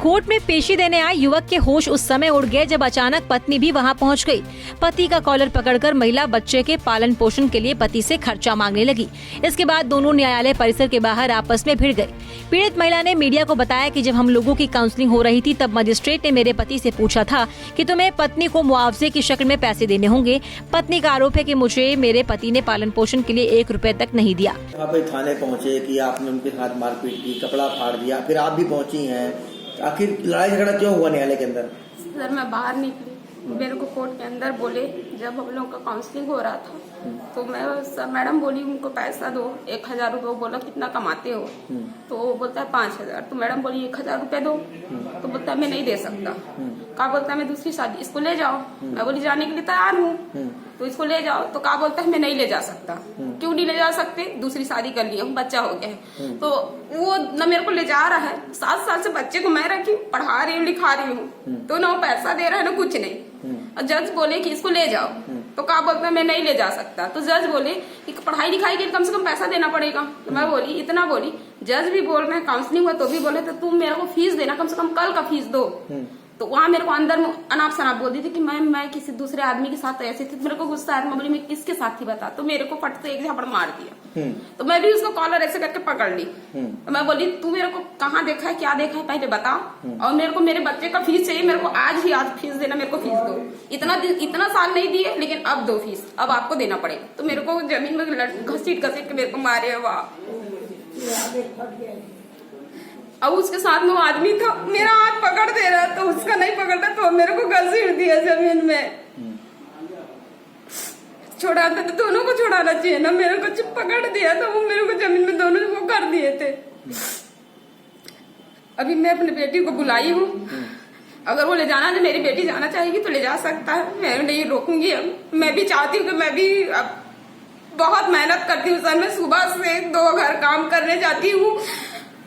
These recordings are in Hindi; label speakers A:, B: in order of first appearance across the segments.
A: कोर्ट में पेशी देने आए युवक के होश उस समय उड़ गए जब अचानक पत्नी भी वहां पहुंच गई। पति का कॉलर पकड़कर महिला बच्चे के पालन पोषण के लिए पति से खर्चा मांगने लगी। इसके बाद दोनों न्यायालय परिसर के बाहर आपस में भिड़ गए। पीड़ित महिला ने मीडिया को बताया कि जब हम लोगों की काउंसलिंग हो रही थी तब मजिस्ट्रेट ने मेरे पति से पूछा था कि तुम्हें पत्नी को मुआवजे की शक्ल में पैसे देने होंगे। पत्नी का आरोप है कि मुझे मेरे पति ने पालन पोषण के लिए 1 रुपए तक नहीं दिया।
B: आप थाने पहुंचे कि आपने उनके साथ मारपीट की, कपड़ा फाड़ दिया, फिर आप भी पहुंची हैं। आखिर लड़ाई झगड़ा क्यों हुआ न्यायालय के अंदर?
C: सर मैं बाहर निकली, मेरे को कोर्ट के अंदर बोले, जब हम लोगों का काउंसलिंग हो रहा था तो मैं सर मैडम बोली उनको पैसा दो 1000 रुपये। बोला कितना कमाते हो? तो वो बोलता है 5000। तो मैडम बोली 1000 रुपये दो। तो बोलता है मैं नहीं दे सकता। कहा बोलता है मैं दूसरी शादी, इसको ले जाओ। मैं बोली जाने के लिए तैयार हूँ, तो इसको ले जाओ। तो कहा बोलता है मैं नहीं ले जा सकता। क्यों नहीं ले जा सकते? दूसरी शादी कर लिया हूँ, बच्चा हो गया है। तो वो न मेरे को ले जा रहा है, 7 साल से बच्चे को मैं रखी हूँ, पढ़ा रही हूँ, लिखा रही हूँ, तो ना पैसा दे रहा है ना कुछ नहीं। और जज बोले कि इसको ले जाओ। तो कहा बोलता है मैं नहीं ले जा सकता। तो जज बोले कि पढ़ाई लिखाई के लिए कम से कम पैसा देना पड़ेगा। तो मैं बोली इतना बोली, जज भी बोल रहे हैं, काउंसलिंग हुआ तो भी बोले तो तुम मेरे को फीस देना, कम से कम कल का फीस दो। तो वहाँ मेरे को अंदर अनाप शनाप बोल दी थी कि मैं किसी दूसरे आदमी के साथ ऐसे थी। मेरे को गुस्सा आया, मैं बोली मैं किसके साथ थी बता। तो मेरे को फट से एक झापड़ मार दिया। तो मैं भी उसको कॉलर ऐसे करके पकड़ ली। तो मैं बोली तू मेरे को कहाँ देखा है, क्या देखा है, पहले बता। और मेरे को मेरे बच्चे का फीस चाहिए, मेरे को आज ही आज फीस देना, मेरे को फीस दो। इतना साल नहीं दिए, लेकिन अब दो फीस, अब आपको देना पड़ेगा। तो मेरे को जमीन में घसीट के मेरे को मारे। वाह। अब उसके साथ में वो आदमी था, मेरा हाथ पकड़ दे रहा तो उसका नहीं पकड़ रहा, तो मेरे को घसीट दिया जमीन में। छोड़ाते तो दोनों को छोड़ाना चाहिए ना, मेरे को पकड़ दिया तो वो मेरे को जमीन में दोनों को कर दिए थे। अभी मैं अपनी बेटी को बुलाई हूँ, अगर वो ले जाना है, मेरी बेटी जाना चाहेगी तो ले जा सकता है, मैं नहीं रोकूंगी। मैं भी चाहती हूँ कि मैं भी बहुत मेहनत करती हूँ सर। मैं सुबह से 2 घर काम करने जाती हूँ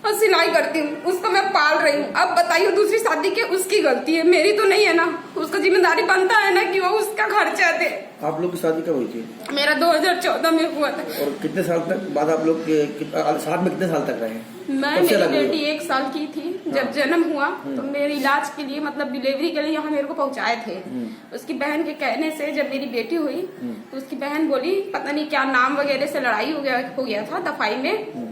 C: और सिलाई करती हूँ, उसको मैं पाल रही हूँ। अब बताइए दूसरी शादी के उसकी गलती है, मेरी तो नहीं है ना। उसका जिम्मेदारी बनता है ना कि वो उसका खर्चा दे।
B: आप लोग की शादी कब हुई थी?
C: मेरा 2014 में हुआ था।
B: और कितने साल तक बाद आप लोग साथ में कितने साल तक रहे?
C: मैं मेरी बेटी 1 साल की थी जब जन्म हुआ, तो मेरे इलाज के लिए मतलब डिलीवरी के लिए यहाँ मेरे को पहुँचाए थे। उसकी बहन के कहने से जब मेरी बेटी हुई तो उसकी बहन बोली, पता नहीं क्या नाम वगैरह से लड़ाई हो गया था दफाई में।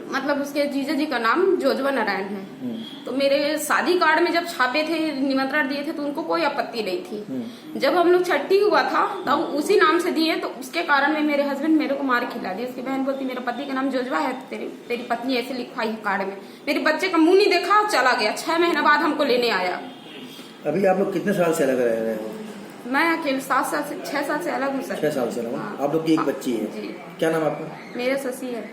C: मतलब उसके जीजा जी का नाम जोजवा नारायण है। तो मेरे शादी कार्ड में जब छापे थे, निमंत्रण दिए थे, तो उनको कोई आपत्ति नहीं थी। जब हम लोग छठी हुआ था तब उसी नाम से दिए, तो उसके कारण में मेरे हस्बैंड मेरे को मार खिला दिया। उसकी बहन बोलती मेरे पति का नाम जोजवा है, तेरी पत्नी ऐसे लिखवाई है कार्ड में। मेरे बच्चे का मुंह नहीं देखा, चला गया। 6 महीने बाद हमको लेने आया।
B: अभी आप लोग कितने साल से अलग रह रहे हो?
C: मैं अकेले 7 साल से 6 साल से अलग हूँ सर।
B: 6 साल से अलग। आप लोग की एक बच्ची है? क्या नाम आपका?
C: मेरा शशि है।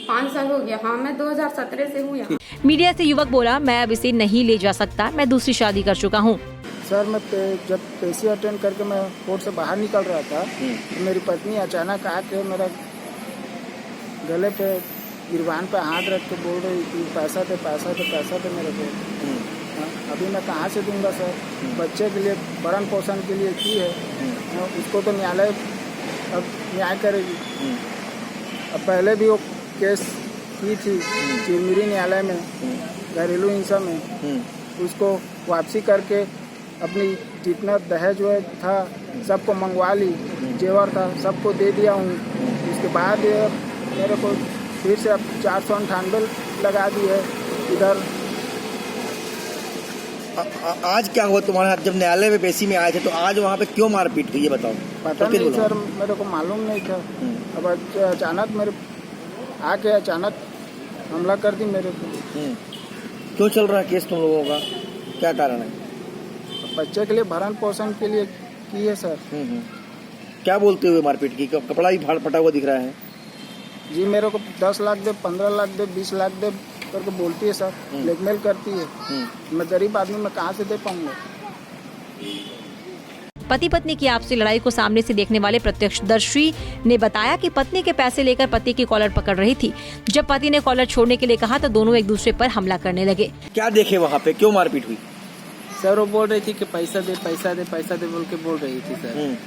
C: 5 साल हो गया। हाँ, मैं 2017 से हूँ यहाँ।
A: मीडिया से युवक बोला, मैं अब इसे नहीं ले जा सकता, मैं दूसरी शादी कर चुका हूँ।
D: सर मैं जब पेशी अटेंड करके मैं कोर्ट से बाहर निकल रहा था तो मेरी पत्नी अचानक आके मेरा गले पे गिरबान पे हाथ रख के बोल रही कि पैसा दे मेरे को। अभी मैं कहाँ से दूंगा सर? बच्चे के लिए भरण पोषण के लिए की है, उसको तो न्यायालय अब न्याय करेगी। अब पहले भी वो केस की थी चिरमिरी न्यायालय में, घरेलू हिंसा में। उसको वापसी करके अपनी जितना दहेज जो था सबको मंगवा ली, जेवर था सबको दे दिया हूँ। उसके बाद मेरे को फिर से अब 498 लगा दी है इधर।
B: आज क्या हुआ तुम्हारे साथ जब न्यायालय में पेशी में आए थे? तो आज वहाँ पे क्यों मारपीट हुई ये बताओ।
D: पता नहीं सर, मेरे को मालूम नहीं था। अब अचानक मेरे आके अचानक हमला कर दी मेरे को।
B: क्यों चल रहा है केस तुम लोगों का, क्या कारण है?
D: बच्चे के लिए भरण पोषण के लिए की है सर।
B: क्या बोलते हुए मारपीट की? कपड़ा ही फाड़ फटा हुआ दिख रहा है
D: जी। मेरे को 10 लाख दे, 15 लाख दे, 20 लाख दे करके बोलती है सर, ब्लैकमेल करती है। मैं गरीब आदमी, मैं कहाँ से दे पाऊंगा?
A: पति पत्नी की आपसी लड़ाई को सामने से देखने वाले प्रत्यक्षदर्शी ने बताया कि पत्नी के पैसे लेकर पति की कॉलर पकड़ रही थी। जब पति ने कॉलर छोड़ने के लिए कहा तो दोनों एक दूसरे पर हमला करने लगे।
B: क्या देखे वहाँ पे, क्यों मारपीट हुई?
D: सर वो बोल रही थी कि पैसा दे बोल के बोल रही थी सर।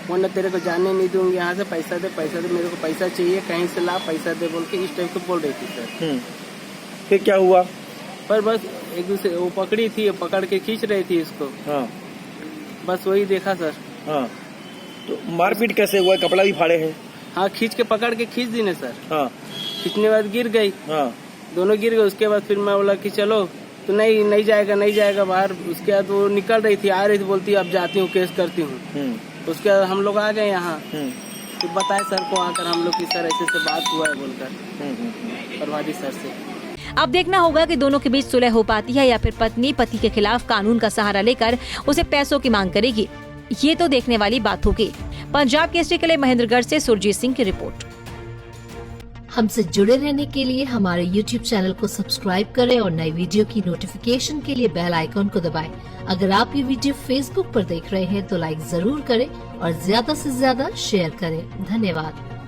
D: वो न तेरे को जाने नहीं दूंगी यहाँ से, पैसा दे, मेरे को पैसा चाहिए, कहीं से ला, पैसा दे बोल के इस टाइप को बोल रही थी सर।
B: फिर क्या हुआ?
E: पर बस एक दूसरे वो पकड़ी थी, पकड़ के खींच रही थी इसको,
B: हाँ
E: बस वही देखा सर।
B: हाँ। तो मारपीट कैसे हुआ? कपड़ा भी फाड़े हैं?
E: हाँ, खींच के पकड़ के खींच दी ने सर।
B: हाँ
E: खींचने बाद गिर गई,
B: हाँ
E: दोनों गिर गए। उसके बाद फिर मैं बोला कि चलो, तो नहीं जाएगा बाहर। उसके बाद वो निकल रही थी, आ रही थी, बोलती अब जाती हूँ, केस करती हूँ। उसके बाद हम लोग आ गए यहाँ, तो बताए सर को आकर हम लोग की सर ऐसे से बात हुआ है बोलकर प्रभारी सर से।
A: अब देखना होगा कि दोनों के बीच सुलह हो पाती है या फिर पत्नी पति के खिलाफ कानून का सहारा लेकर उसे पैसों की मांग करेगी। ये तो देखने वाली बात होगी। पंजाब केसरी के लिए महेंद्रगढ़ से सुरजीत सिंह की रिपोर्ट।
F: हमसे जुड़े रहने के लिए हमारे YouTube चैनल को सब्सक्राइब करें और नई वीडियो की नोटिफिकेशन के लिए बेल आइकॉन को दबाएं। अगर आप ये वीडियो Facebook पर देख रहे हैं तो लाइक जरूर करें और ज्यादा से ज्यादा शेयर करें। धन्यवाद।